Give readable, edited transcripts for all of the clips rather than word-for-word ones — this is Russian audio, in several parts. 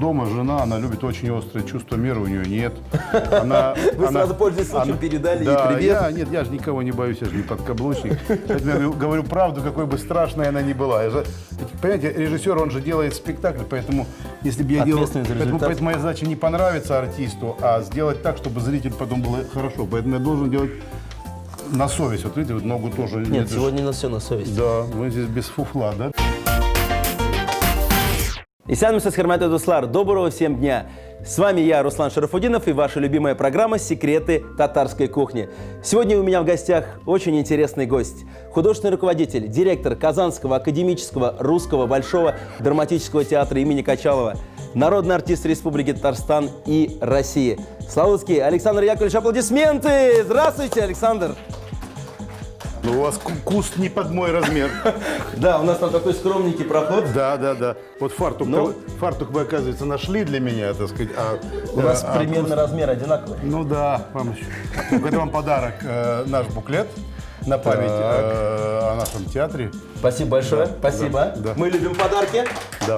дома жена, она любит очень острое чувство меры, у нее нет. Вы сразу пользуясь случаем передали ей привет. Нет, я же никого не боюсь, я же не подкаблучник. Поэтому я говорю правду, какой бы страшной она ни была. Понимаете, режиссер, он же делает спектакль, поэтому если бы я делал... Поэтому моя задача не понравиться артисту, а сделать так, чтобы зритель потом было хорошо. Поэтому я должен делать на совесть. Вот видите, вот ногу тоже... Нет, сегодня на все на совесть. Да, мы здесь без фуфла, да? Исянмисыз хөрмәтле дуслар, доброго всем дня! С вами я, Руслан Шарафудинов, и ваша любимая программа «Секреты татарской кухни». Сегодня у меня в гостях очень интересный гость. Художественный руководитель, директор Казанского академического русского большого драматического театра имени Качалова, народный артист Республики Татарстан и России. Славутский Александр Яковлевич, аплодисменты! Здравствуйте, Александр! Ну, у вас куст не под мой размер. Да, у нас там такой скромненький проход. Да. Вот фартук вы, оказывается, нашли для меня, так сказать. У нас примерно размер одинаковый. Ну да, вам еще. Это вам подарок, наш буклет на память о нашем театре. Спасибо большое. Да, спасибо. да. Мы любим подарки. Да.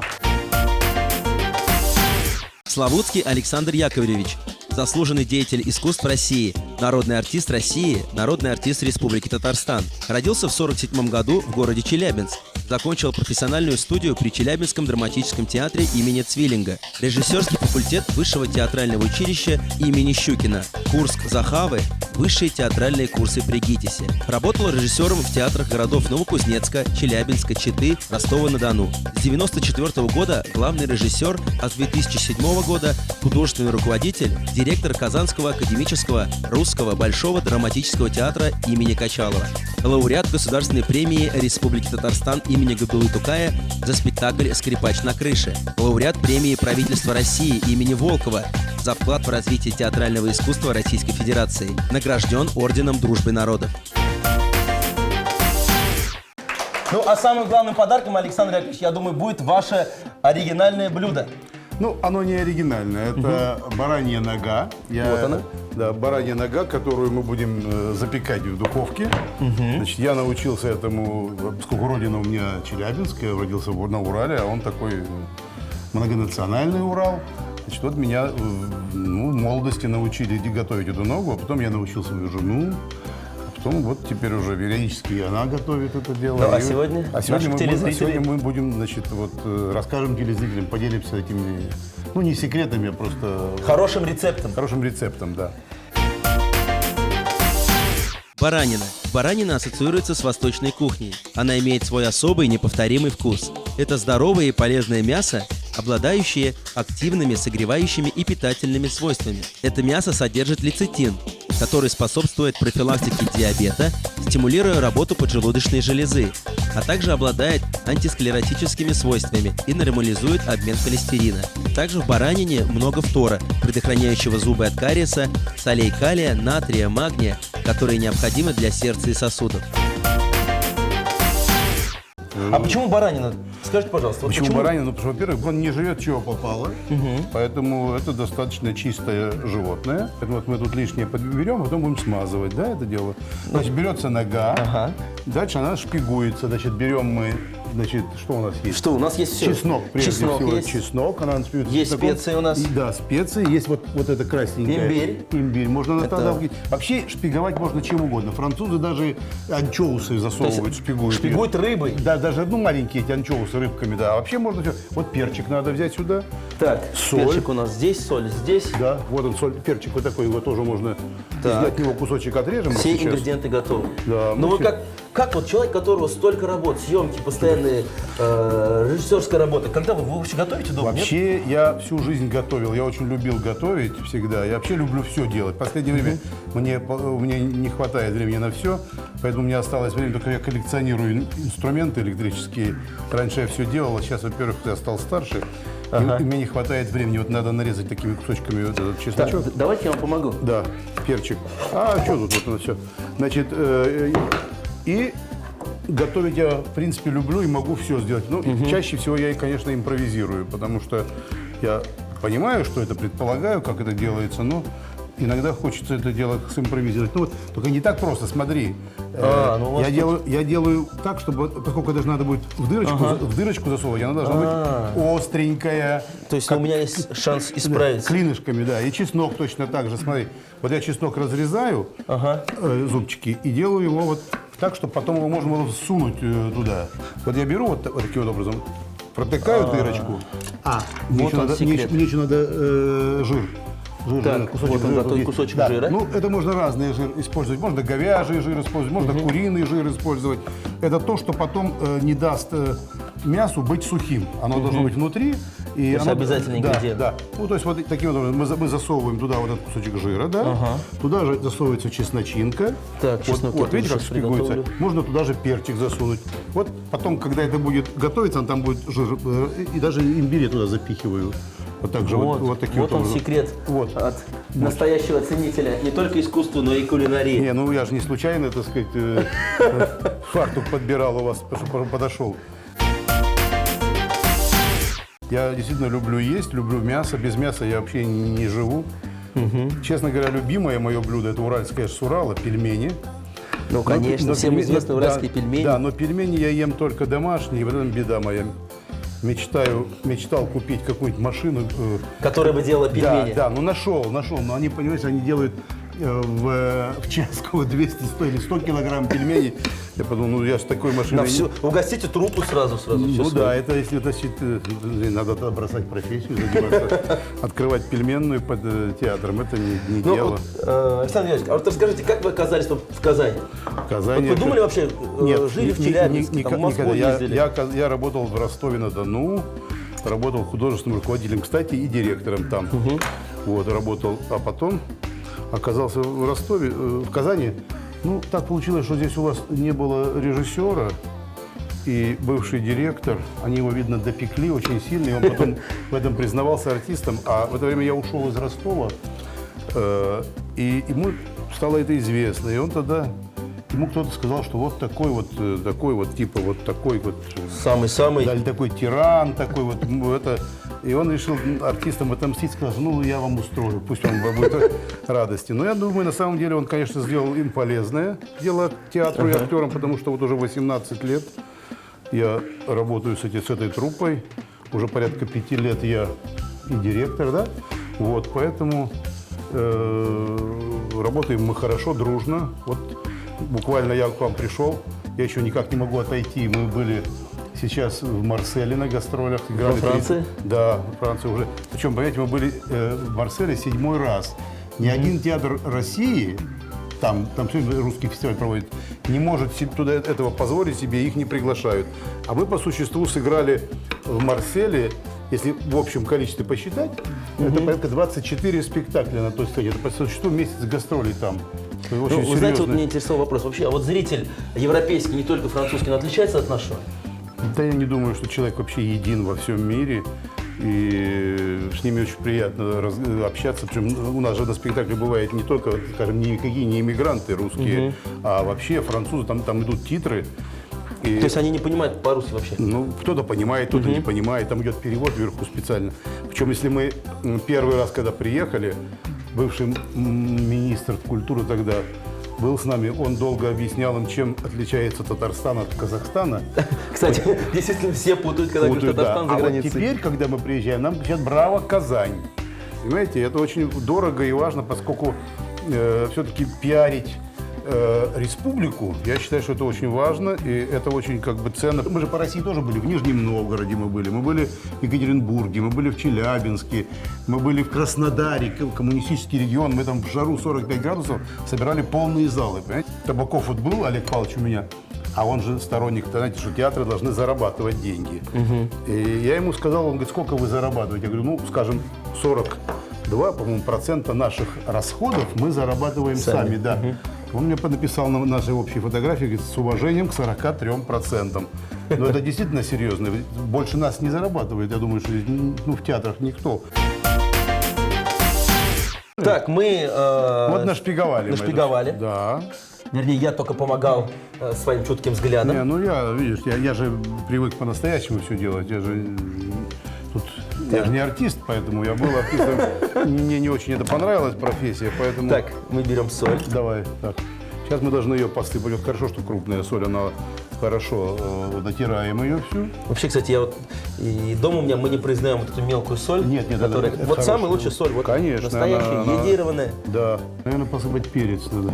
Славутский Александр Яковлевич, заслуженный деятель искусств России, народный артист России, народный артист Республики Татарстан. Родился в 1947 году в городе Челябинск. Закончил профессиональную студию при Челябинском драматическом театре имени Цвиллинга. Режиссерский факультет Высшего театрального училища имени Щукина. Курск Захавы. Высшие театральные курсы при ГИТИСе. Работал режиссером в театрах городов Новокузнецка, Челябинска, Читы, Ростова-на-Дону. С 1994 года главный режиссер, а с 2007 года художественный руководитель, директор Казанского академического русского большого драматического театра имени Качалова. Лауреат Государственной премии Республики Татарстан имени Габдуллы Тукая за спектакль «Скрипач на крыше». Лауреат премии правительства России имени Волкова за вклад в развитие театрального искусства Российской Федерации. Награжден орденом Дружбы народов. Ну, а самым главным подарком, Александр Яковлевич, я думаю, будет ваше оригинальное блюдо. Ну, оно не оригинальное. Это баранья нога. Вот она. Да, баранья нога, которую мы будем запекать в духовке. Значит, я научился этому, поскольку родина у меня Челябинск, я родился на Урале, а он такой многонациональный Урал. Значит, вот меня в молодости научили готовить эту ногу, а потом я научил свою жену. Потом вот теперь уже периодически она готовит это дело. Да, а сегодня мы будем, значит, вот расскажем телезрителям, поделимся этими, ну не секретами, а просто... Хорошим рецептом. Хорошим рецептом, да. Баранина. Баранина ассоциируется с восточной кухней. Она имеет свой особый неповторимый вкус. Это здоровое и полезное мясо, обладающее активными, согревающими и питательными свойствами. Это мясо содержит лецитин, который способствует профилактике диабета, стимулируя работу поджелудочной железы, а также обладает антисклеротическими свойствами и нормализует обмен холестерина. Также в баранине много фтора, предохраняющего зубы от кариеса, солей калия, натрия, магния, которые необходимы для сердца и сосудов. А почему баранина? Скажите, пожалуйста. Почему баранина? Ну, потому что, во-первых, он не живет, чего попало, поэтому это достаточно чистое животное. Поэтому вот мы тут лишнее подберем, а потом будем смазывать, да, это дело. Значит, берется нога, дальше она шпигуется, значит, берем мы, значит, что у нас есть? Что, у нас есть все? Чеснок, прежде всего, есть. Чеснок, она шпигуется. Есть специи у нас. Да, специи, есть вот это красненькое. Имбирь. Имбирь, можно на Это... Вообще шпиговать можно чем угодно. Французы даже анчоусы засовывают, шпигуют. Шпигуют рыбой? Да, даже, маленькие эти анчоусы рыбками, да. А вообще можно все. Вот перчик надо взять сюда. Так, соль. Перчик у нас здесь, соль здесь. Да, вот он, соль, перчик вот такой, его тоже можно от него кусочек отрежем. Все ингредиенты готовы. Да, но вы как вот человек, у которого столько работ, съемки, постоянные, режиссерская работа, когда вы вообще готовите дома? Вообще, я всю жизнь готовил, я очень любил готовить всегда, я вообще люблю все делать. В последнее время мне не хватает времени на все, поэтому мне осталось время, только я коллекционирую инструменты электрические. Раньше я все делал, а сейчас, во-первых, я стал старше, и мне не хватает времени. Вот надо нарезать такими кусочками вот этот чесночок. Так, давайте я вам помогу. Да, перчик. А что тут вот оно все? Значит, и готовить я, в принципе, люблю и могу все сделать. Ну, чаще всего я, конечно, импровизирую, потому что я понимаю, что это предполагаю, как это делается, но иногда хочется это дело симпровизировать. Ну, вот, только не так просто, смотри. Ну, у вас Я делаю так, чтобы, поскольку это же надо будет в дырочку засовывать, она должна быть остренькая. То есть у меня есть шанс исправить. Клинышками, да. И чеснок точно так же. Смотри, вот я чеснок разрезаю, зубчики, и делаю его вот так, чтобы потом его можно было сунуть туда. Вот я беру вот таким вот образом, протыкаю дырочку. Мне вот еще он надо, секрет. мне еще надо жир. Так, кусочек вот он, жира золотой есть. кусочек Да. жира. Ну, это можно разный жир использовать. Можно говяжий жир использовать, можно куриный жир использовать. Это то, что потом не даст мясу быть сухим. Оно должно быть внутри. И есть оно, обязательный ингредиент. Да. Ну, то есть вот таким образом мы засовываем туда вот этот кусочек жира, да. Туда же засовывается чесночинка. Так, чеснок вот я видите, как сейчас шпигуется. приготовлю. Можно туда же перчик засунуть. Вот потом, когда это будет готовиться, там будет жир. И даже имбирь я туда запихиваю. Вот так же вот таким вот он образом. секрет Вот. от настоящего ценителя не только искусства, но и кулинарии. Не, ну я же не случайно, так сказать, фартук подбирал у вас, чтобы подошел. Я действительно люблю есть, люблю мясо. Без мяса я вообще не живу. Честно говоря, любимое мое блюдо – это уральская с Урала, пельмени. Ну, конечно, Но всем пельмени- известны уральские да, пельмени. Да, но пельмени я ем только домашние, и в этом беда моя. Мечтал купить какую-нибудь машину. Которая бы делала пельмени. Да, ну нашел. Но они, понимаете, они делают в Ческого 200 или 100 килограмм пельменей. Я подумал, ну я же такой машиной... На всю, угостите труппу сразу. Ну да, это если тащить, надо бросать профессию, заниматься, открывать пельменную под театром, это не Ну, дело. вот, Александр Ильич, а вот расскажите, как вы оказались в Казани? В Казани... Вот вы думали вообще, Нет, жили в Челябинске, там, в Москву ездили? Я работал в Ростове-на-Дону, работал художественным руководителем, кстати, и директором там. Вот, работал, а потом оказался в Ростове, в Казани. Ну, так получилось, что здесь у вас не было режиссера, и бывший директор, они его, видно, допекли очень сильно, и он потом в этом признавался артистом. А в это время я ушел из Ростова, и ему стало это известно. И он тогда, ему кто-то сказал, что вот такой вот типа вот такой вот... Самый-самый. Дали такой тиран, такой вот, это... И он решил артистам отомстить, сказал, ну, я вам устрою, пусть вам будет радости. Но я думаю, на самом деле он, конечно, сделал им полезное дело театру и актерам, потому что вот уже 18 лет я работаю с этой труппой, уже порядка 5 лет я и директор, да, вот, поэтому работаем мы хорошо, дружно. Вот буквально я к вам пришел, я еще никак не могу отойти, мы были... Сейчас в Марселе на гастролях. Играли Во Франции? Да, в Франции уже. Причем, понимаете, мы были в Марселе 7-й раз. Ни один театр России, там сегодня русский фестиваль проводит, не может туда этого позволить себе, их не приглашают. А мы по существу сыграли в Марселе, если в общем количестве посчитать, это порядка 24 спектакля на той сцене. Это по существу месяц гастролей там. Ну, вы знаете, вот меня интересовал вопрос. Вообще, а вот зритель европейский, не только французский, он отличается от нашего? Да, я не думаю, что человек вообще един во всем мире, и с ними очень приятно общаться. Причем у нас же на спектакле бывает не только, скажем, никакие не иммигранты русские, а вообще французы, там идут титры. И, То есть они не понимают по-русски вообще? ну, кто-то понимает, кто-то не понимает, там идет перевод вверху специально. Причем, если мы первый раз, когда приехали, бывший министр культуры тогда был с нами, он долго объяснял им, чем отличается Татарстан от Казахстана. Кстати, действительно все путают, когда говорят Татарстан за А вот границей. теперь, когда мы приезжаем, нам кричат «Браво, Казань!». Понимаете, это очень дорого и важно, поскольку все-таки пиарить республику, я считаю, что это очень важно, и это очень как бы ценно. Мы же по России тоже были, в Нижнем Новгороде мы были в Екатеринбурге, мы были в Челябинске, мы были в Краснодаре, коммунистический регион, мы там в жару 45 градусов собирали полные залы, понимаете. Табаков вот был, Олег Павлович у меня, а он же сторонник, знаете, что театры должны зарабатывать деньги. И я ему сказал, он говорит, сколько вы зарабатываете? Я говорю, ну, скажем, 42, по-моему, процента наших расходов мы зарабатываем сами, да. Он мне написал на нашей общей фотографии, говорит, с уважением к 43%. Но это действительно серьезно. Больше нас не зарабатывает, я думаю, что в театрах никто. Так, мы... Вот нашпиговали. Нашпиговали. Да. Вернее, я только помогал своим чутким взглядом. Не, ну видишь, я же привык по-настоящему все делать. Я же тут Я же не артист, поэтому я был артистом. Мне не очень это понравилась профессия, поэтому... Так, мы берем соль. Давай, так. Сейчас мы должны ее посыпать. Вот хорошо, что крупная соль, она хорошо натираем ее всю. Вообще, кстати, я вот и дома у меня мы не производим вот эту мелкую соль. Нет, которая, это вот самая хорошая. лучшая соль, вот Конечно, настоящая, она- йодированная. Да. Наверное, посыпать перец надо.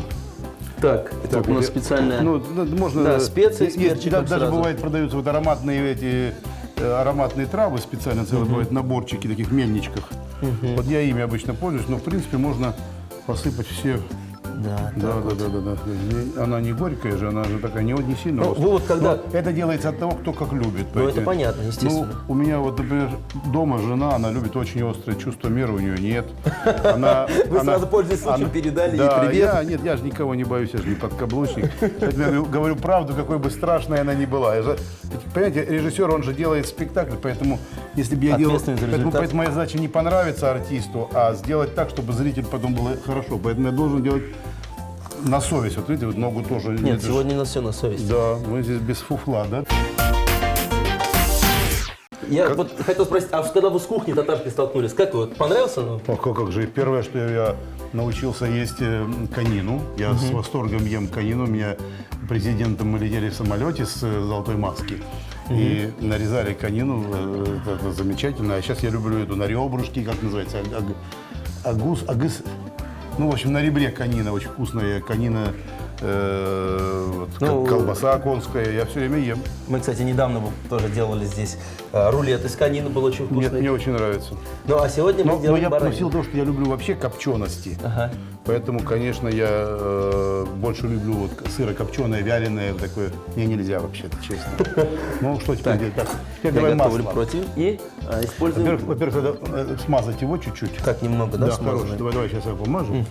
Так, это Так, вот у нас вот специальная. Ну, можно... Да, специи с Есть, перчиком даже сразу. бывает продаются вот ароматные эти ароматные травы специально, целые бывают наборчики таких мельничках. Вот я ими обычно пользуюсь, но в принципе можно посыпать все. Да, Да. Она не горькая же, она же такая не сильно. Ну, вы вот когда- Но это делается от того, кто как любит. Ну, это понимаете? понятно, естественно. Ну, у меня вот, например, дома жена, она любит очень острое чувство меры, у нее нет. Она, Вы сразу, пользуясь случаем, передали ей да, привет. я же никого не боюсь, я же не подкаблучник. Поэтому я говорю правду, какой бы страшной она ни была. Понимаете, режиссер, он же делает спектакль, поэтому если бы я делал... Ответственный за результат. Поэтому моя задача не понравиться артисту, а сделать так, чтобы зритель потом было хорошо. Поэтому я должен делать на совесть. Вот видите, вот ногу тоже... Нет, это ж- сегодня у нас все на совести. Да, мы здесь без фуфла, да? Я вот хотел спросить, а когда вы с кухней татарской столкнулись, как вы? Понравился? Ну? Как же. Первое, что я научился есть конину. Я с восторгом ем конину. Меня президентом мы летели в самолете с Золотой Маски. И нарезали конину. Это замечательно. А сейчас я люблю эту на ребрышки, как называется, агыс. Ну, в общем, на ребре конина. Очень вкусная конина. Вот, Ну, колбаса конская. Я все время ем. Мы, кстати, недавно тоже делали здесь рулет из конины, был очень Мне, вкусный. мне очень нравится. Ну, а сегодня мы Но делаем я баранину. просил того, что я люблю вообще копчености. Ага. Поэтому, конечно, я больше люблю вот сырокопченое, вяленое такое. Мне нельзя вообще-то, честно. Ну, что теперь делать? Так, теперь Я давай готовлю масло. противень и используем... Во-первых, надо смазать его чуть-чуть. Так, немного, да, Да, смазываем? хорошо. Давай, сейчас я помажу.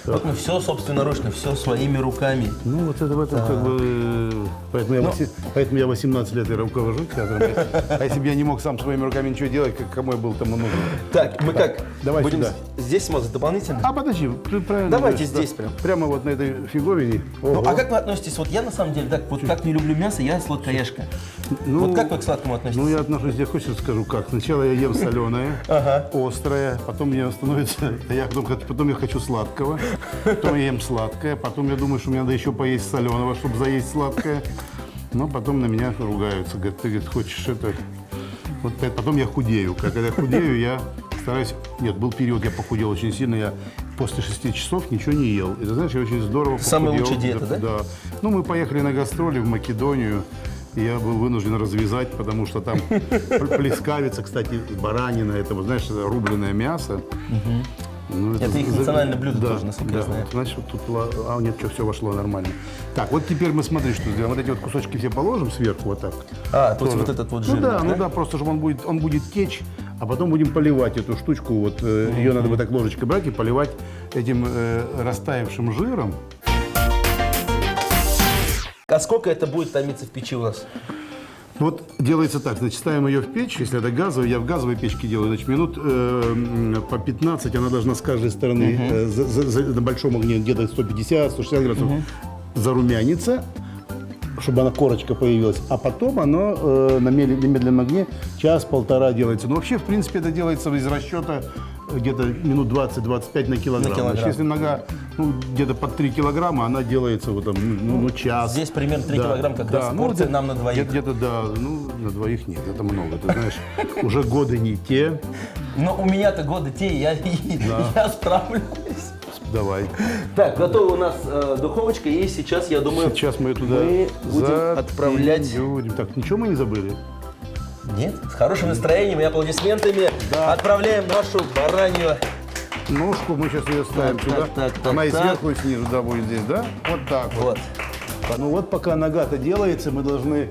Вот мы все собственноручно, все своими руками. Ну, вот это в этом как бы... Поэтому я 18 лет и руковожу театром. А если бы я не мог сам своими руками ничего делать, кому я был тому нужен? Так, мы как? давай будем сюда. здесь смазать дополнительно? А, подожди, ты правильно Давайте говоришь, да. здесь прям. Прямо вот на этой фиговине. Ну, Ого. а как вы относитесь? Вот я на самом деле, так, вот как не люблю мясо, я сладкоежка. Ну, Вот как вы к сладкому относитесь? Ну, я отношусь, я хочешь расскажу, как. Сначала я ем соленое, острое, потом мне становится, потом я хочу сладкого, потом я ем сладкое, потом я думаю, что мне надо еще поесть соленого, чтобы заесть сладкое. Но потом на меня ругаются, говорят, ты говорит, хочешь это... Вот потом я худею. Когда я худею, я стараюсь... Нет, был период, я похудел очень сильно, я после 6 часов ничего не ел. И ты знаешь, я очень здорово похудел. Самая лучшая диета, да? Да. Ну, мы поехали на гастроли в Македонию, и я был вынужден развязать, потому что там плескавица, кстати, баранина, это, вот, знаешь, это рубленое мясо. Ну, Это их национальное блюдо да, тоже, насколько да. я знаю. Значит, вот тут... нет, все вошло нормально. Так, вот теперь мы смотри, что сделаем. Вот эти вот кусочки все положим сверху, вот так. А, то есть Тоже. вот этот вот Ну жир. да, просто чтобы он будет течь, а потом будем поливать эту штучку. Вот ее надо вот так ложечкой брать и поливать этим растаявшим жиром. А сколько это будет томиться в печи у нас? Вот делается так, значит, ставим ее в печь, если это газовая, я в газовой печке делаю, значит, минут по 15 она должна с каждой стороны на большом огне где-то 150-160 градусов зарумяниться, чтобы она корочка появилась, а потом оно на медленном огне час-полтора делается. Но вообще, в принципе, это делается из расчета где-то минут 20-25 на килограмм. Значит, если нога где-то под 3 килограмма, она делается вот там, час. Здесь примерно 3 килограмма как раз порция нам на двоих. Где-то, да, на двоих нет, это много, ты знаешь, уже годы не те. Но у меня-то годы те, я справлюсь. Давай. Так, готова у нас духовочка, и сейчас, я думаю, Сейчас мы ее туда мы будем отправлять. запилим. Так, ничего мы не забыли? Нет, с хорошим настроением и аплодисментами отправляем нашу баранью. Ножку мы сейчас ее ставим сюда. так, Она и так. сверху, и снизу, да, будет здесь, да? Вот так вот. Вот. Ну вот пока нога-то делается, мы должны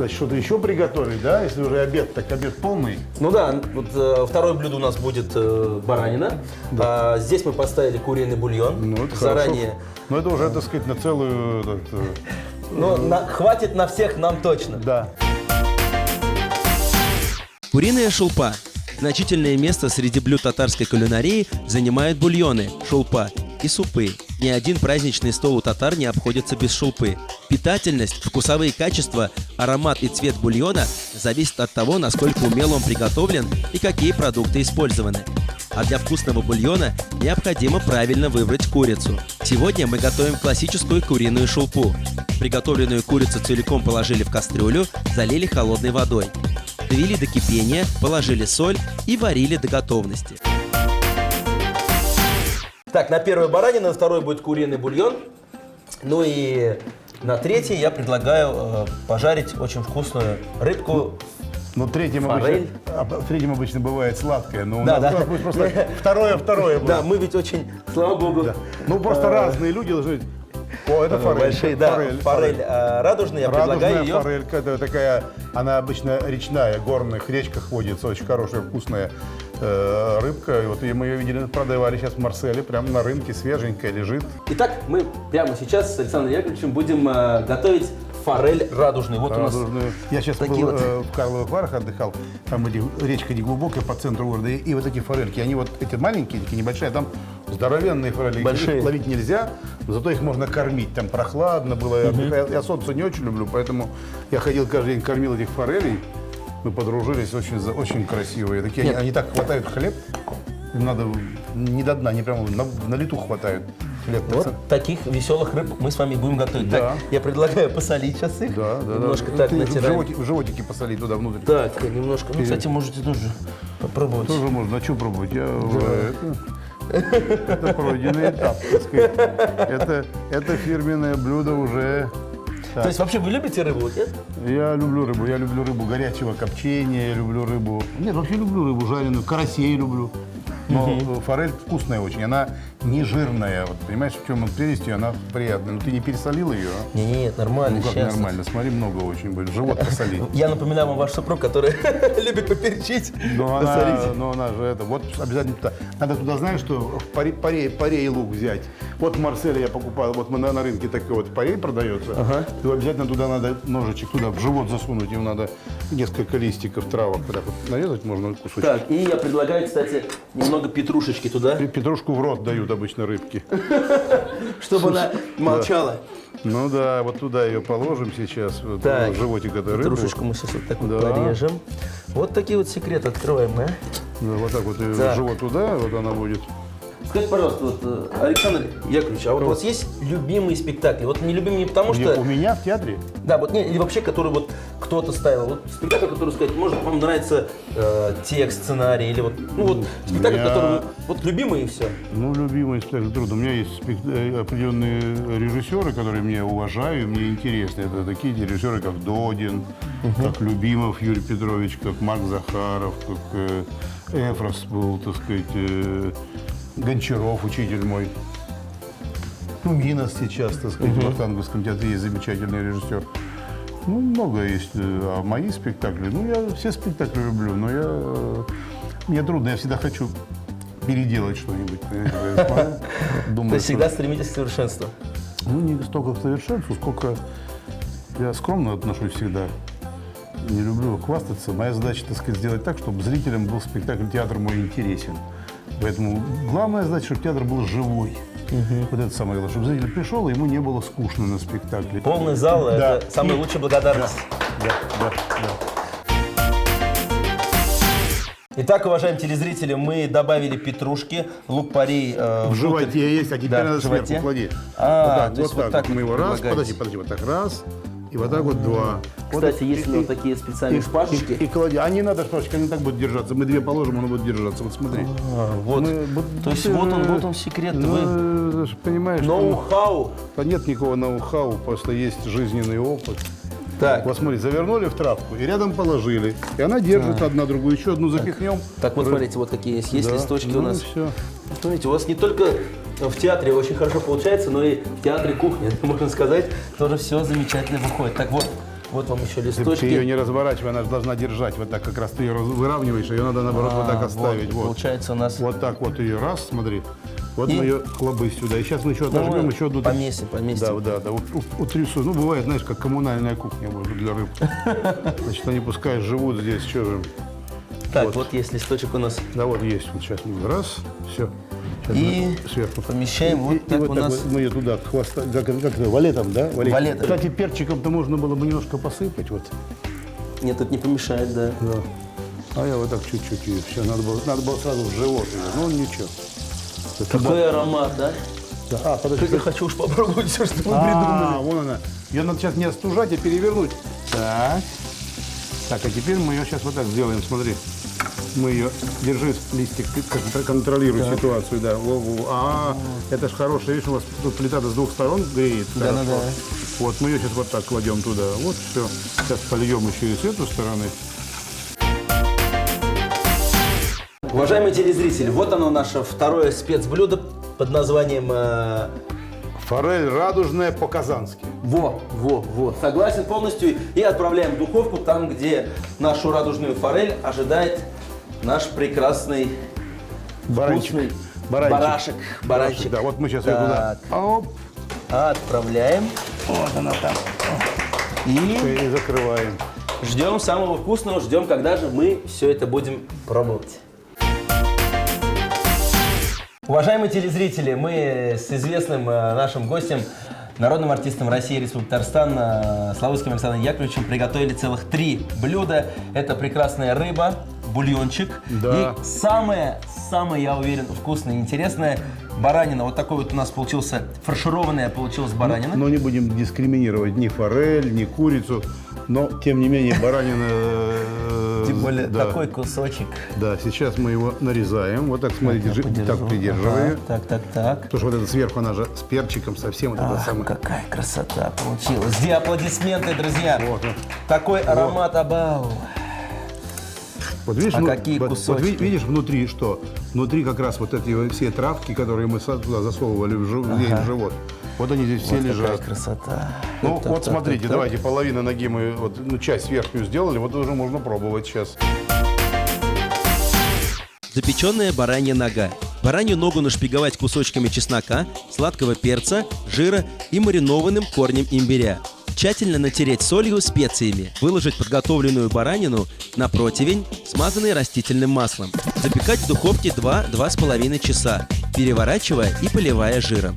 что-то еще приготовить, да? Если уже обед, так обед полный. Ну да, вот второе блюдо у нас будет баранина. А, здесь мы поставили куриный бульон Ну, это заранее. хорошо. Но это уже, так сказать, на целую... Но хватит на всех нам точно. Да. Куриная шулпа. Значительное место среди блюд татарской кулинарии занимают бульоны, шулпа и супы. Ни один праздничный стол у татар не обходится без шулпы. Питательность, вкусовые качества, аромат и цвет бульона зависят от того, насколько умело он приготовлен и какие продукты использованы. А для вкусного бульона необходимо правильно выбрать курицу. Сегодня мы готовим классическую куриную шулпу. Приготовленную курицу целиком положили в кастрюлю, залили холодной водой. Довели до кипения, положили соль и варили до готовности. Так, на первой баранина, на второй будет куриный бульон. Ну и на третий я предлагаю пожарить очень вкусную рыбку. Ну, третьим обычно бывает сладкое, но у Да, нас да. будет просто второе будет. Да, мы ведь очень, слава богу, Да. Ну, просто разные люди должны... О, это форель. большие, да, форель радужная, я предлагаю Радужная ее. форелька, это такая, она обычно речная, в горных речках водится, очень хорошая, вкусная рыбка. И вот мы ее видели, продавали сейчас в Марселе, прямо на рынке, свеженькая лежит. Итак, мы прямо сейчас с Александром Яковлевичем будем готовить форель радужную. Вот Радужную. Я сейчас был такие вот. в Карловых Варах, отдыхал, там речка неглубокая по центру города, и вот эти форельки, они вот эти маленькие, такие небольшие, а там здоровенные форели. Большие. Их ловить нельзя, но зато их можно кормить. Там прохладно было, я солнце не очень люблю, поэтому я ходил каждый день, кормил этих форелей. Мы подружились, очень красивые. Такие, они так хватают хлеб, им надо не до дна, они прямо на лету хватают хлеб. Вот таких веселых рыб мы с вами будем готовить. Да. Так, я предлагаю посолить сейчас их. Да. Немножко так Ты натираем. в животике посоли туда внутрь. Так, немножко. Ну, кстати, можете тоже попробовать. Тоже можно. А что пробовать? Это пройденный этап, так сказать. Это фирменное блюдо уже. То есть вообще вы любите рыбу? Вот, нет? Я люблю рыбу горячего копчения, я люблю рыбу. Нет, вообще люблю рыбу жареную, карасей люблю. Но форель вкусная очень, она не жирная. Вот, понимаешь, в чем прелесть ее, она приятная. Но ты не пересолил ее? А? Нет, нормально. Ну как сейчас. нормально, смотри, много очень будет. Живот посолить. Я напоминаю вам ваш супруг, который любит поперчить. Но посолить. она же это, вот обязательно туда. Надо туда, знаешь, что парей лук взять. Вот в Марселе я покупал, вот мы на рынке такой вот парей продается. То обязательно туда надо ножичек туда в живот засунуть, им надо несколько листиков травок. Вот так вот нарезать можно кусочек. Так, и я предлагаю, кстати, немного петрушечки туда, Петрушку в рот дают обычно рыбки. чтобы она молчала. Ну да, вот туда ее положим сейчас, вот, Так, в животик этой рыбы. Петрушечку мы сейчас вот так вот Да. порежем. Вот такие вот секреты откроем, а? Да, вот так вот Так. живот туда, вот она будет. Скажите, пожалуйста, вот, Александр Яковлевич, а вот у вас есть любимые спектакли? Вот не любимые не потому, что... У меня в театре? Да, вот не, или вообще, который вот кто-то ставил. Вот спектакль, который сказать, может, вам нравится текст, сценарий, или вот, ну вот спектакль, меня- который вы, вот любимый и все. Ну, любимый спектакль трудно. У меня есть определенные режиссеры, которые мне уважаю, и мне интересны. Это такие режиссеры, как Додин, как Любимов Юрий Петрович, как Марк Захаров, как Эфрос был, так сказать, Гончаров, учитель мой. Ну, Минос сейчас, так сказать, в Вахтанговском театре есть замечательный режиссер. Ну, много есть. А мои спектакли, ну, я все спектакли люблю, но мне трудно, я всегда хочу переделать что-нибудь. понимаете, я смотрю, думаю, То есть всегда что- стремитесь к совершенству. Ну, не столько к совершенству, сколько я скромно отношусь всегда. Не люблю хвастаться. Моя задача, так сказать, сделать так, чтобы зрителям был спектакль, театр мой интересен. Поэтому главная задача, чтобы театр был живой. Вот это самое главное, чтобы зритель пришел, и ему не было скучно на спектакле. Полный зал Да. это самая лучшая благодарность. Да. Итак, уважаемые телезрители, мы добавили петрушки, лук-порей. В животе есть, а теперь Да, надо в животе. сверху клади. А, вот то есть так, вот так мы вот его раз, предлагаете. подожди, вот так раз, и вот так вот два. Кстати, Вот, есть у него такие специальные шпажечки. И клади. А не надо шпажечки, они так будут держаться. Мы две положим, он будет держаться. Вот смотри. Вот. Мы- То есть ты вот же- он секрет. Ну, Вы ты же понимаешь, ноу-хау. что нет никакого ноу-хау, просто есть жизненный опыт. Так, Вот смотри, завернули в травку и рядом положили. И она держит одна другую. Еще одну запихнем. так вот смотрите, вот какие есть. Есть Да. листочки Ну у нас. и всё. Смотрите, у вас не только в театре очень хорошо получается, но и в театре кухни, можно сказать, тоже все замечательно выходит. Так вот, вот вам еще Ты листочки. ее не разворачивай, она же должна держать. Вот так как раз ты ее выравниваешь, ее надо наоборот вот так оставить. Вот. Получается у нас... Вот так вот ее раз, смотри. Вот И- мы ее хлобы сюда. И сейчас мы еще отожмем, Ну, еще одну. поместим. Да. Вот утрясу. Ну, бывает, знаешь, как коммунальная кухня может для рыб. Значит, они пускай живут здесь, что же. Так, вот есть листочек у нас. Да, вот есть. Вот сейчас мы раз, все. И Сверху. помещаем вот так вот у так нас. вот мы ее туда, к хвоста, как это, валетом, да? Валетом. Кстати, перчиком-то можно было бы немножко посыпать, вот. Нет, тут не помешает, да. Да. А я вот так чуть-чуть ее. Все, надо было сразу в живот ее. Ну, ничего. Это Какой аромат, да? да. А, подожди. Я хочу уж попробовать все, что мы А, придумали. вон она. Ее надо сейчас не остужать, а перевернуть. Так. Так, а теперь мы ее сейчас вот так сделаем, смотри. Мы ее, держи листик, как контролируй ситуацию, да. Это ж хорошая, видишь, у вас тут плита-то с двух сторон греет. Да. Вот, мы ее сейчас вот так кладем туда. Вот, все. Сейчас польем еще и с этой стороны. Уважаемые телезрители, вот оно наше второе спецблюдо под названием... Форель радужная по-казански. Во. Согласен полностью. И отправляем в духовку, там, где нашу радужную форель ожидает наш прекрасный Баранчик. вкусный барашек. Да, вот мы сейчас ее туда. Оп. Отправляем. Вот она там. И И закрываем. ждем самого вкусного, ждем, когда же мы все это будем пробовать. Уважаемые телезрители, мы с известным нашим гостем, народным артистом России, Республики Татарстан, Славутским Александром Яковлевичем приготовили целых 3 блюда. Это прекрасная рыба, бульончик Да. и самое, я уверен, вкусное и интересное баранина. Вот такой вот у нас получился, фаршированная получилась баранина. Но не будем дискриминировать ни форель, ни курицу. Но, тем не менее, баранина... Тем более да. такой кусочек. Да, сейчас мы его нарезаем. Вот так, смотрите, так придерживая. Ага, так. Потому что вот это сверху, она же с перчиком совсем вот это Ах, самое. какая красота получилась. Где аплодисменты, друзья? Вот он. Такой аромат абау. Вот видишь, А какие вот кусочки? видишь внутри что? Внутри как раз вот эти все травки, которые мы туда засовывали ей в живот. Вот они здесь все Какая лежат. красота. Ну, Так, вот так, смотрите, так, давайте половину ноги мы, вот, ну, часть верхнюю сделали, вот уже можно пробовать сейчас. Запеченная баранья нога. Баранью ногу нашпиговать кусочками чеснока, сладкого перца, жира и маринованным корнем имбиря. Тщательно натереть солью, специями, выложить подготовленную баранину на противень, смазанный растительным маслом. Запекать в духовке 2-2,5 часа, переворачивая и поливая жиром.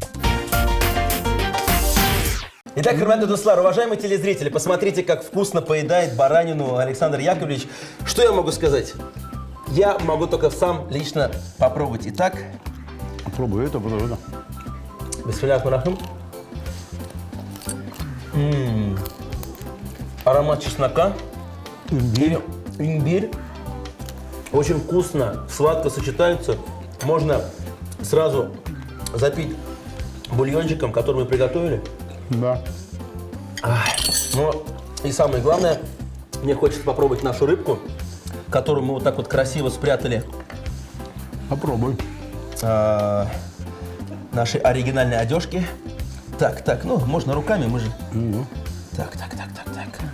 Итак, Хурмат Дуслар, уважаемые телезрители, посмотрите, как вкусно поедает баранину Александр Яковлевич. Что я могу сказать? Я могу только сам лично попробовать. Итак, Попробуй это, потом это. бисмиллях рахман. Аромат чеснока. Имбирь. Очень вкусно, сладко сочетаются. Можно сразу запить бульончиком, который мы приготовили. Да. Ну и самое главное, мне хочется попробовать нашу рыбку, которую мы вот так вот красиво спрятали Попробуй. нашей оригинальной одежки. Так, ну можно руками, мы же. Так.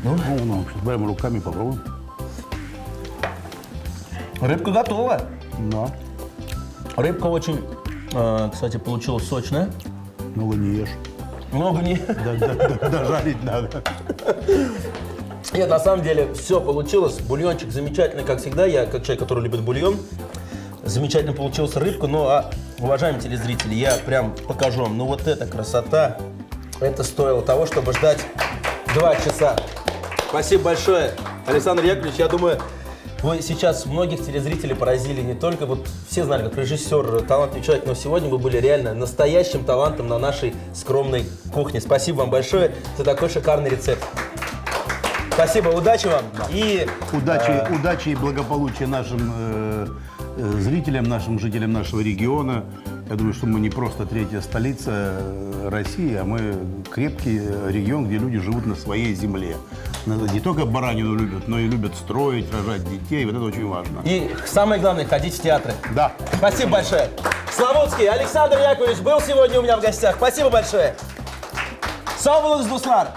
Ну, Ну, сейчас берем руками, попробуем. рыбка готова. Да. Рыбка очень, кстати, получилась сочная. Много не ешь. Много не... Дожарить надо. Нет, на самом деле все получилось. Бульончик замечательный, как всегда. Я, как человек, который любит бульон, замечательно получилась рыбка. Ну, а, уважаемые телезрители, я прям покажу вам. Ну, вот эта красота. Это стоило того, чтобы ждать 2 часа. Спасибо большое, Александр Яковлевич. Я думаю, вы сейчас многих телезрителей поразили не только, вот все знали, как режиссер, талантливый человек, но сегодня вы были реально настоящим талантом на нашей скромной кухне. Спасибо вам большое за такой шикарный рецепт. Спасибо, удачи вам. И Удачи и благополучия нашим зрителям, нашим жителям нашего региона. Я думаю, что мы не просто 3-я столица России, а мы крепкий регион, где люди живут на своей земле. Не только баранину любят, но и любят строить, рожать детей. Вот это очень важно. И самое главное, ходить в театры. Да. Спасибо большое. Славутский Александр Яковлевич был сегодня у меня в гостях. Спасибо большое. Сау Дуслар.